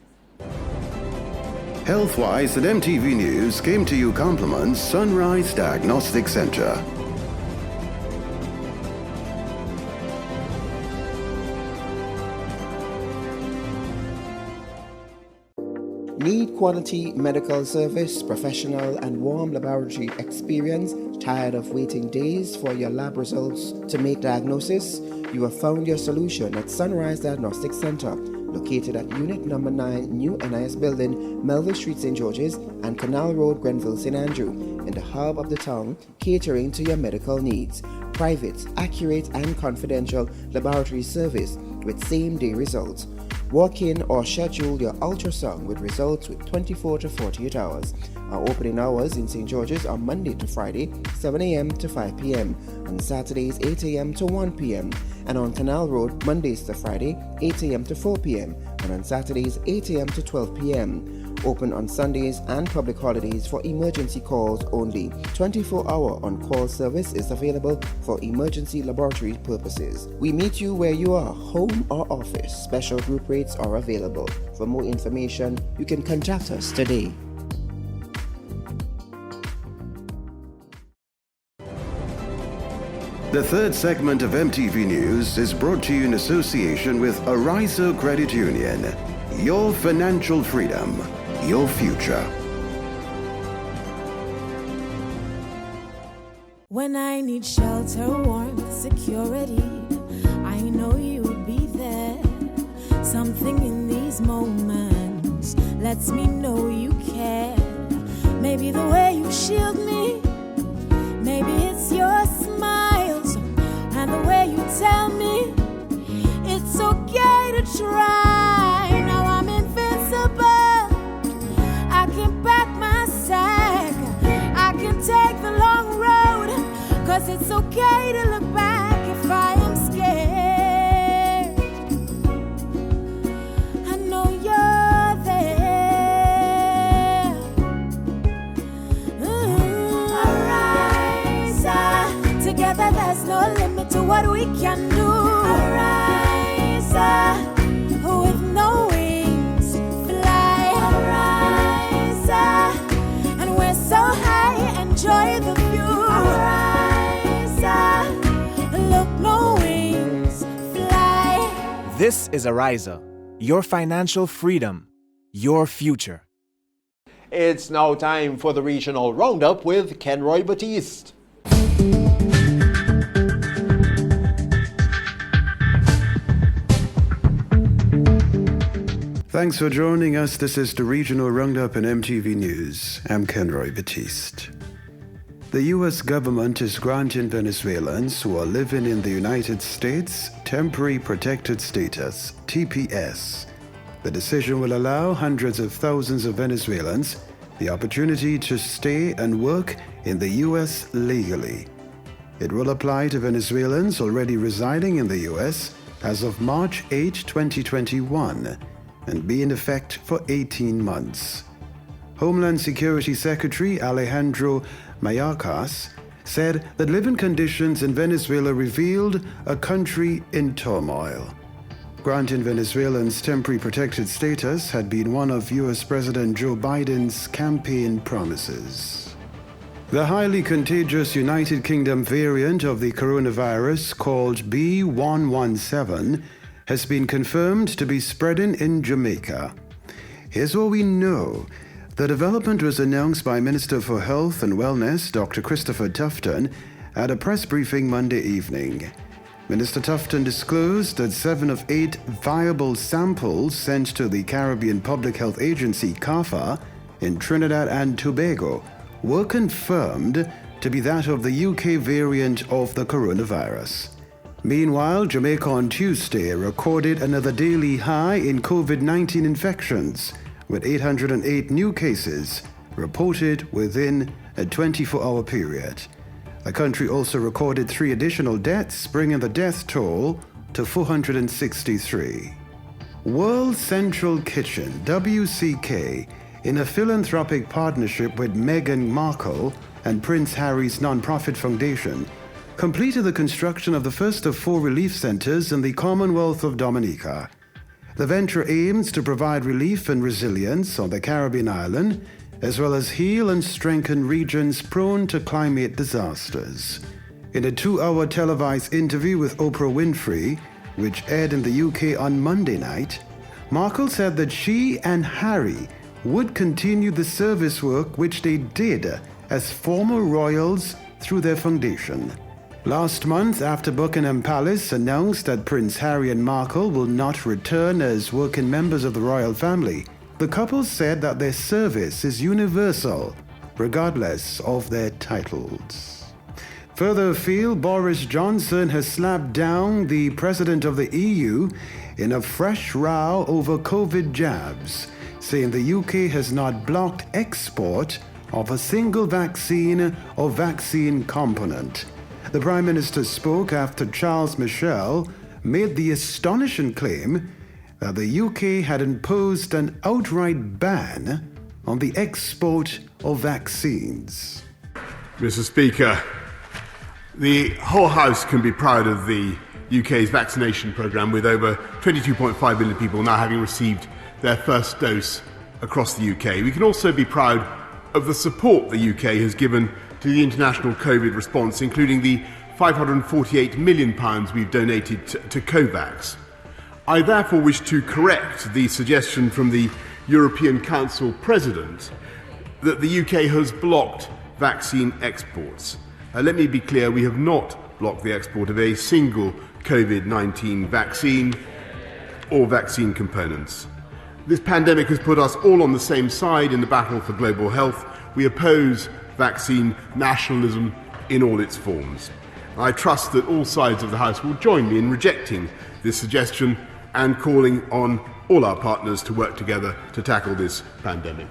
Health-wise at MTV News came to you compliments Sunrise Diagnostic Center. Need quality medical service, professional and warm laboratory experience? Tired of waiting days for your lab results to make diagnosis? You have found your solution at Sunrise Diagnostic Center, located at Unit Number 9, New NIS Building, Melville Street, St. George's, and Canal Road, Grenville, St. Andrew, in the hub of the town, catering to your medical needs. Private, accurate, and confidential laboratory service with same-day results. Walk in or schedule your ultrasound with results with 24 to 48 hours. Our opening hours in St. George's are Monday to Friday, 7 a.m. to 5 p.m. On Saturdays, 8 a.m. to 1 p.m. And on Canal Road, Mondays to Friday, 8 a.m. to 4 p.m. And on Saturdays, 8 a.m. to 12 p.m. Open on Sundays and public holidays for emergency calls only. 24-hour on-call service is available for emergency laboratory purposes. We meet you where you are, home or office. Special group rates are available. For more information, you can contact us today. The third segment of MTV News is brought to you in association with Arizo Credit Union. Your financial freedom, your future. When I need shelter, warmth, security, I know you'll be there. Something in these moments lets me know you care. Maybe the way you shield me, maybe it's your smiles and the way you tell me it's okay to try. Now I'm invincible, I can pack my sack, I can take the long road, 'cause it's okay to look back if I am scared. no limit to what we can do. Arise, with no wings, fly. Arise, and we're so high, enjoy the view. Arise, look, no wings, fly. This is Ariza, your financial freedom, your future. It's now time for the Regional Roundup with Kenroy Batiste. Thanks for joining us. This is the Regional Roundup in MTV News. I'm Kenroy Batiste. The U.S. government is granting Venezuelans who are living in the United States temporary protected status, TPS. The decision will allow hundreds of thousands of Venezuelans the opportunity to stay and work in the U.S. legally. It will apply to Venezuelans already residing in the U.S. as of March 8, 2021, and be in effect for 18 months. Homeland Security Secretary Alejandro Mayorkas said that living conditions in Venezuela revealed a country in turmoil. Granting Venezuelans temporary protected status had been one of U.S. President Joe Biden's campaign promises. The highly contagious United Kingdom variant of the coronavirus, called B.1.1.7, has been confirmed to be spreading in Jamaica. Here's what we know. The development was announced by Minister for Health and Wellness, Dr. Christopher Tufton, at a press briefing Monday evening. Minister Tufton disclosed that 7 of 8 viable samples sent to the Caribbean Public Health Agency, CARPHA, in Trinidad and Tobago were confirmed to be that of the UK variant of the coronavirus. Meanwhile, Jamaica on Tuesday recorded another daily high in COVID-19 infections, with 808 new cases reported within a 24-hour period. The country also recorded 3 additional deaths, bringing the death toll to 463. World Central Kitchen, WCK, in a philanthropic partnership with Meghan Markle and Prince Harry's nonprofit foundation, completed the construction of the first of 4 relief centers in the Commonwealth of Dominica. The venture aims to provide relief and resilience on the Caribbean island, as well as heal and strengthen regions prone to climate disasters. In a 2-hour televised interview with Oprah Winfrey, which aired in the UK on Monday night, Markle said that she and Harry would continue the service work which they did as former royals through their foundation. Last month, after Buckingham Palace announced that Prince Harry and Markle will not return as working members of the royal family, the couple said that their service is universal, regardless of their titles. Further afield, Boris Johnson has slapped down the president of the EU in a fresh row over COVID jabs, saying the UK has not blocked export of a single vaccine or vaccine component. The Prime Minister spoke after Charles Michel made the astonishing claim that the UK had imposed an outright ban on the export of vaccines. Mr. Speaker, the whole House can be proud of the UK's vaccination programme, with over 22.5 million people now having received their first dose across the UK. We can also be proud of the support the UK has given to the international COVID response, including the £548 million we've donated to COVAX. I therefore wish to correct the suggestion from the European Council President that the UK has blocked vaccine exports. Let me be clear, we have not blocked the export of a single COVID-19 vaccine or vaccine components. This pandemic has put us all on the same side in the battle for global health. We oppose vaccine nationalism in all its forms. I trust that all sides of the House will join me in rejecting this suggestion and calling on all our partners to work together to tackle this pandemic.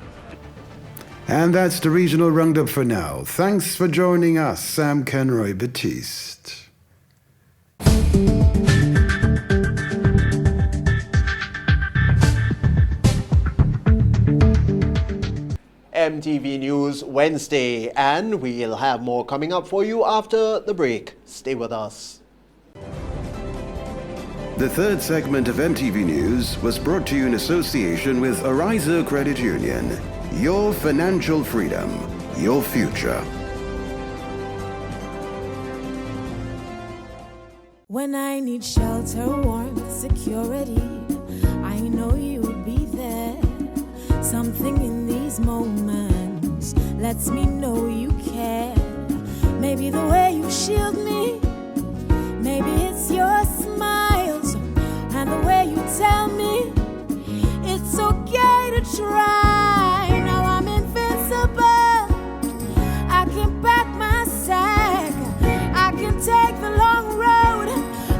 And that's the Regional Roundup for now. Thanks for joining us. I'm Kenroy Batiste. MTV News Wednesday, and we'll have more coming up for you after the break. Stay with us. The third segment of MTV News was brought to you in association with Ariza Credit Union. Your financial freedom, your future. When I need shelter, warmth, security, I know you would be there. Something in these moments lets me know you care. Maybe the way you shield me, maybe it's your smiles and the way you tell me it's okay to try. Now I'm invincible, I can pack my sack, I can take the long road,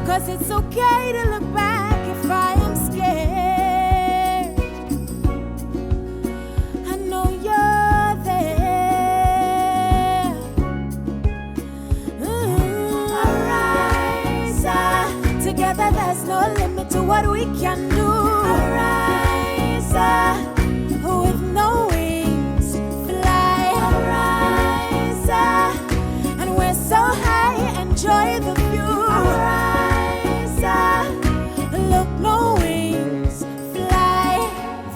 'cause it's okay to look back if I am scared. I know you're there. Arise, together there's no limit to what we can do. Arise, with no wings, fly. Arise, and we're so high, enjoy the view. Arise, look, no wings, fly.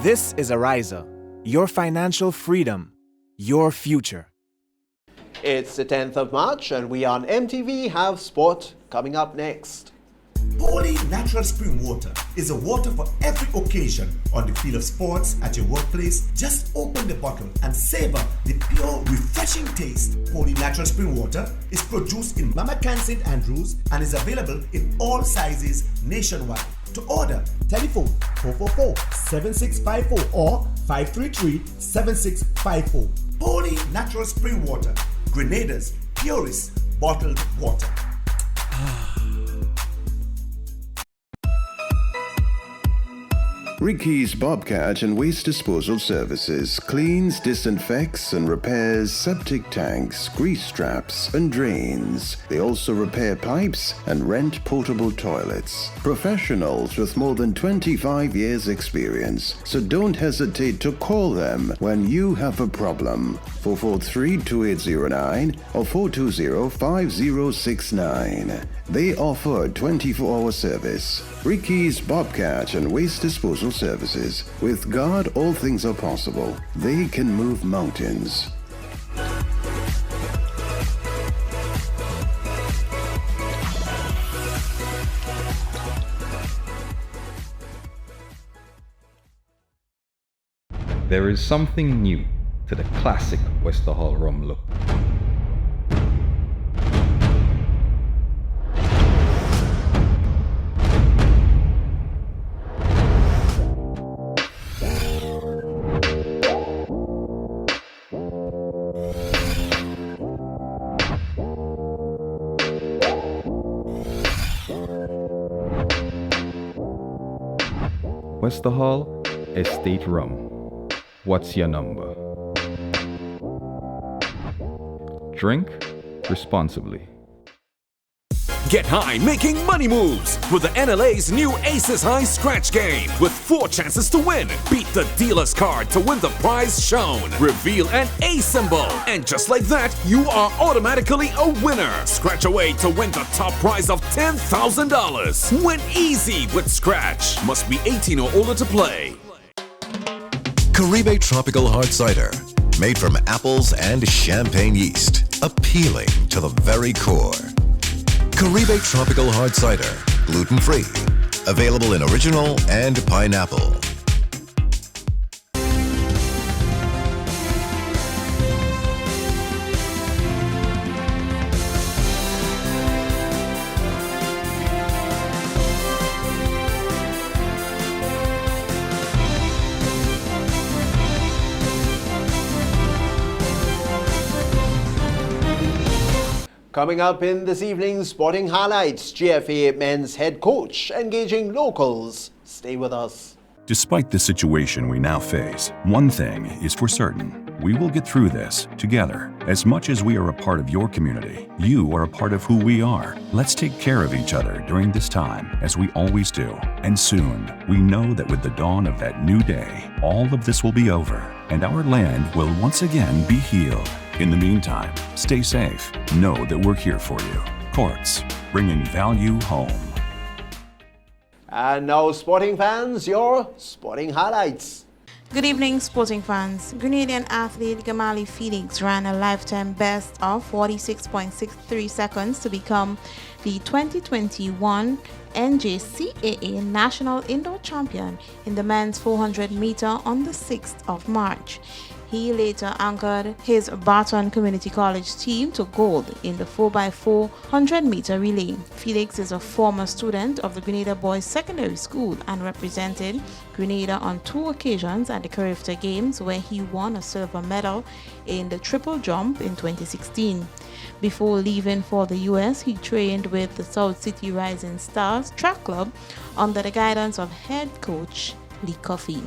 This is Ariza, your financial freedom, your future. It's the 10th of March, and we on MTV have sport coming up next. Holy Natural Spring Water is a water for every occasion. On the field of sports, at your workplace, just open the bottle and savor the pure, refreshing taste. Holy Natural Spring Water is produced in Mama Can St. Andrews and is available in all sizes nationwide. To order, telephone 444-7654 or 533-7654. Holy Natural Spring Water, Grenada's purest bottled water. Ricky's Bobcat and Waste Disposal Services cleans, disinfects and repairs septic tanks, grease traps and drains. They also repair pipes and rent portable toilets. Professionals with more than 25 years experience, so don't hesitate to call them when you have a problem. 443-2809 or 420-5069. They offer 24-hour service. Ricky's Bobcat and Waste Disposal Services. With God, all things are possible. They can move mountains. There is something new to the classic Westerhall rum look. Westerhall Estate Rum. What's your number? Drink responsibly. Get high making money moves with the NLA's new Aces High Scratch Game with 4 chances to win. Beat the dealer's card to win the prize shown. Reveal an A symbol. And just like that, you are automatically a winner. Scratch away to win the top prize of $10,000. Win easy with Scratch. Must be 18 or older to play. Caribe Tropical Hard Cider. Made from apples and champagne yeast. Appealing to the very core. Caribe Tropical Hard Cider, gluten-free, available in original and pineapple. Coming up in this evening's sporting highlights, GFA men's head coach engaging locals. Stay with us. Despite the situation we now face, one thing is for certain. We will get through this together. As much as we are a part of your community, you are a part of who we are. Let's take care of each other during this time, as we always do. And soon, we know that with the dawn of that new day, all of this will be over. and our land will once again be healed. In the meantime, stay safe. Know that we're here for you. Courts, bringing value home. And now, sporting fans, your sporting highlights. Good evening, sporting fans. Grenadian athlete Gamali Felix ran a lifetime best of 46.63 seconds to become the 2021 NJCAA National Indoor Champion in the men's 400 meter on the 6th of March. He later anchored his Barton Community College team to gold in the 4x4 100-meter relay. Felix is a former student of the Grenada Boys Secondary School and represented Grenada on 2 occasions at the Carifta Games, where he won a silver medal in the triple jump in 2016. Before leaving for the US, he trained with the South City Rising Stars Track Club under the guidance of head coach Lee Coffey.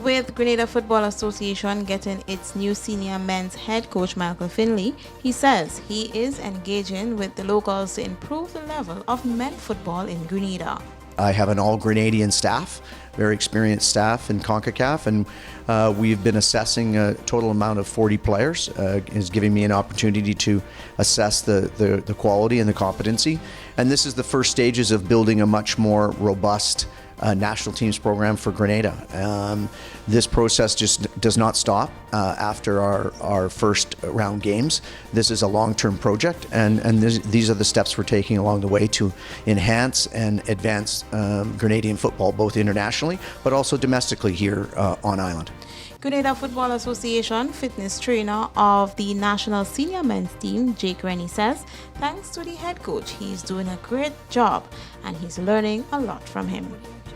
With Grenada Football Association getting its new senior men's head coach Michael Finley, he says he is engaging with the locals to improve the level of men football in Grenada. I have an all-Grenadian staff, very experienced staff in CONCACAF, and we've been assessing a total amount of 40 players. Is giving me an opportunity to assess the quality and the competency. And this is the first stages of building a much more robust national teams program for Grenada. This process just does not stop after our first round games. This is a long-term project, and these are the steps we're taking along the way to enhance and advance Grenadian football, both internationally but also domestically here on island. Grenada Football Association fitness trainer of the national senior men's team, Jake Rennie, says thanks to the head coach, he's doing a great job and he's learning a lot from him.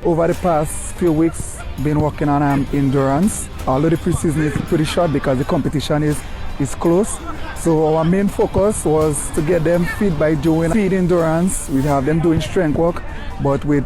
Over the past few weeks, been working on endurance. Although the preseason is pretty short because the competition is close. So our main focus was to get them fit by doing speed endurance. We have them doing strength work, but with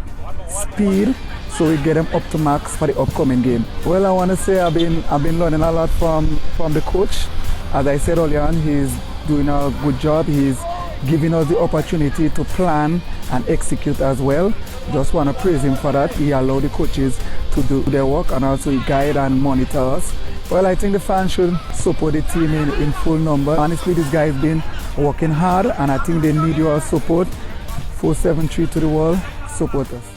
speed, so we get them up to max for the upcoming game. Well, I want to say I've been learning a lot from the coach. As I said earlier on, he's doing a good job. He's giving us the opportunity to plan and execute as well. Just want to praise him for that. He allowed the coaches to do their work and also guide and monitor us. Well, I think the fans should support the team in full number. Honestly, this guy has been working hard and I think they need your support. 473 to the world, support us.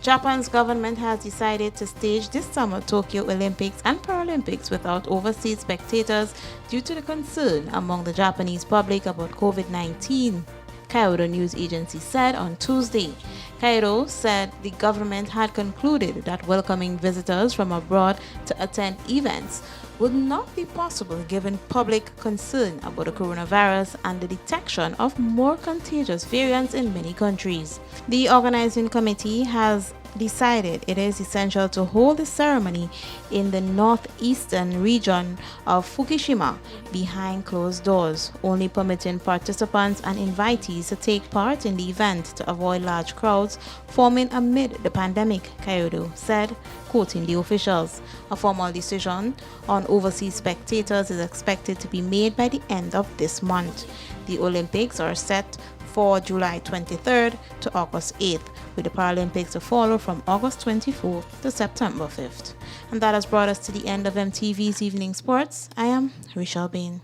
Japan's government has decided to stage this summer Tokyo Olympics and Paralympics without overseas spectators due to the concern among the Japanese public about COVID-19. Kyodo News Agency said on Tuesday. Kyodo said the government had concluded that welcoming visitors from abroad to attend events would not be possible given public concern about the coronavirus and the detection of more contagious variants in many countries. The organizing committee has decided it is essential to hold the ceremony in the northeastern region of Fukushima behind closed doors, only permitting participants and invitees to take part in the event to avoid large crowds forming amid the pandemic, Kyodo said, quoting the officials. A formal decision on overseas spectators is expected to be made by the end of this month. The Olympics are set for July 23rd to August 8th, with the Paralympics to follow from August 24th to September 5th. And that has brought us to the end of MTV's Evening Sports. I am Rachel Bain.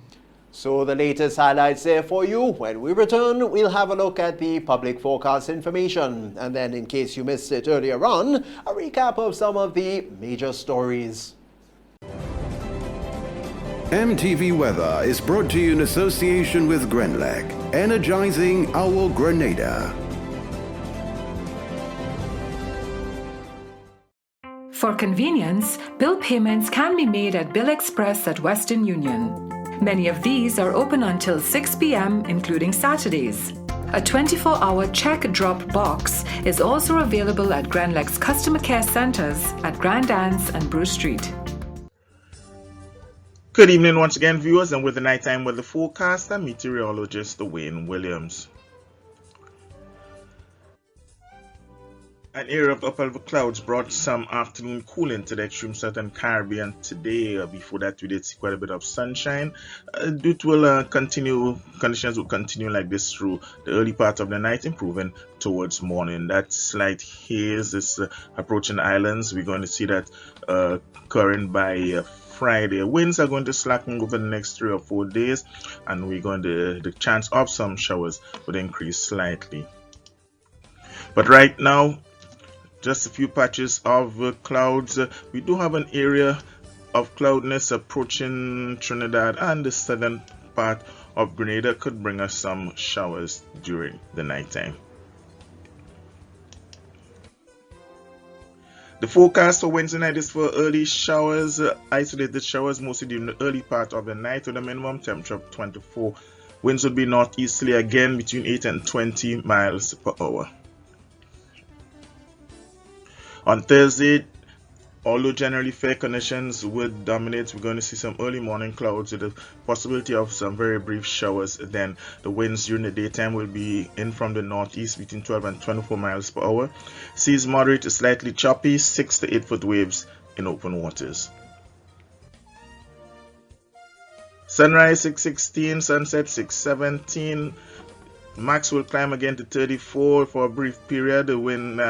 So the latest highlights there for you. When we return, we'll have a look at the public forecast information. And then, in case you missed it earlier on, a recap of some of the major stories. MTV Weather is brought to you in association with Grenlec, energizing our Grenada. For convenience, bill payments can be made at Bill Express at Western Union. Many of these are open until 6 p.m., including Saturdays. A 24-hour check drop box is also available at Grenlec's customer care centers at Grand Anse and Bruce Street. Good evening once again, viewers, and with the nighttime weather forecast, I'm meteorologist Wayne Williams. An area of upper level clouds brought some afternoon cooling to the extreme southern Caribbean today. Before that, we did see quite a bit of sunshine. Conditions will continue like this through the early part of the night, improving towards morning. That slight haze is approaching the islands. We're going to see that occurring by Friday. Winds are going to slacken over the next 3 or 4 days, and the chance of some showers would increase slightly. But right now, just a few patches of clouds. We do have an area of cloudiness approaching Trinidad, and the southern part of Grenada could bring us some showers during the nighttime. The forecast for Wednesday night is for early showers, isolated showers, mostly during the early part of the night, with a minimum temperature of 24. Winds would be northeasterly again between 8 and 20 miles per hour. On Thursday, although generally fair conditions would dominate, we're going to see some early morning clouds with the possibility of some very brief showers. Then the winds during the daytime will be in from the northeast between 12 and 24 miles per hour. Seas moderate to slightly choppy, 6 to 8 foot waves in open waters. Sunrise 6:16, sunset 6:17. Max will climb again to 34 for a brief period. The wind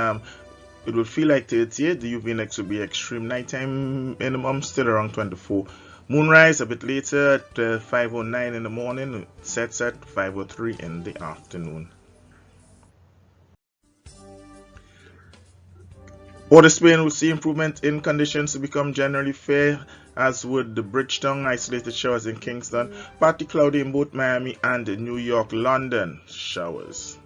it will feel like 38. The UV index will be extreme. Nighttime minimum still around 24. Moonrise a bit later at 5:09 in the morning. Sets at 5:03 in the afternoon. Port of Spain will see improvement in conditions to become generally fair, as would the Bridgetown. Isolated showers in Kingston. Partly cloudy in both Miami and New York. London showers.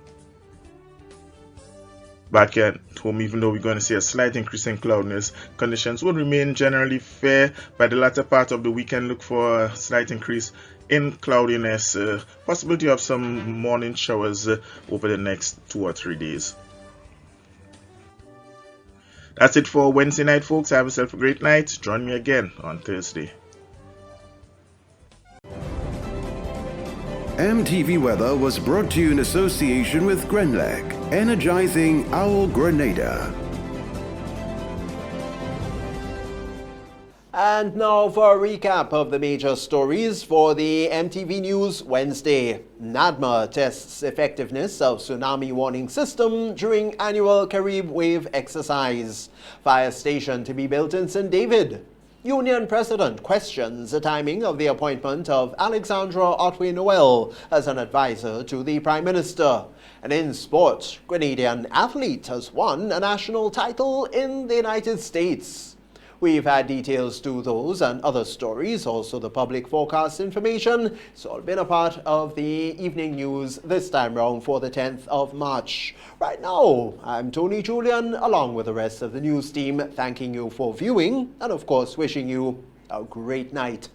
Back at home, even though we're going to see a slight increase in cloudiness, conditions will remain generally fair. By the latter part of the weekend, look for a slight increase in cloudiness, possibility of some morning showers over the next 2 or 3 days. That's it for Wednesday night, folks. Have yourself a great night. Join me again on Thursday. MTV Weather was brought to you in association with Grenlec, energizing our Grenada. And now for a recap of the major stories for the MTV News Wednesday. NADMA tests effectiveness of tsunami warning system during annual Carib wave exercise. Fire station to be built in St. David. Union President questions the timing of the appointment of Alexandra Otway-Noel as an advisor to the Prime Minister. And in sport, Grenadian athlete has won a national title in the United States. We've had details to those and other stories, also the public forecast information. It's all been a part of the evening news this time round for the 10th of March. Right now, I'm Tony Julian, along with the rest of the news team, thanking you for viewing and, of course, wishing you a great night.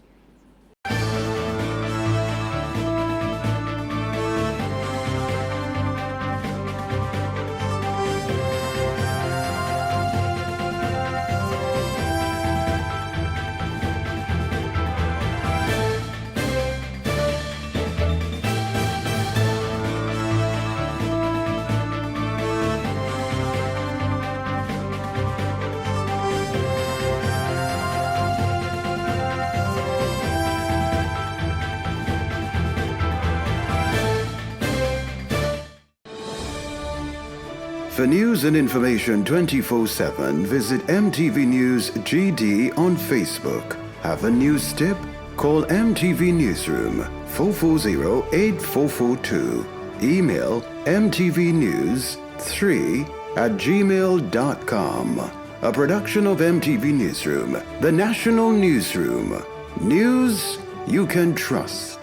For news and information 24/7, visit MTV News GD on Facebook. Have a news tip? Call MTV Newsroom 440-8442. Email mtvnews3@gmail.com. A production of MTV Newsroom, the national newsroom. News you can trust.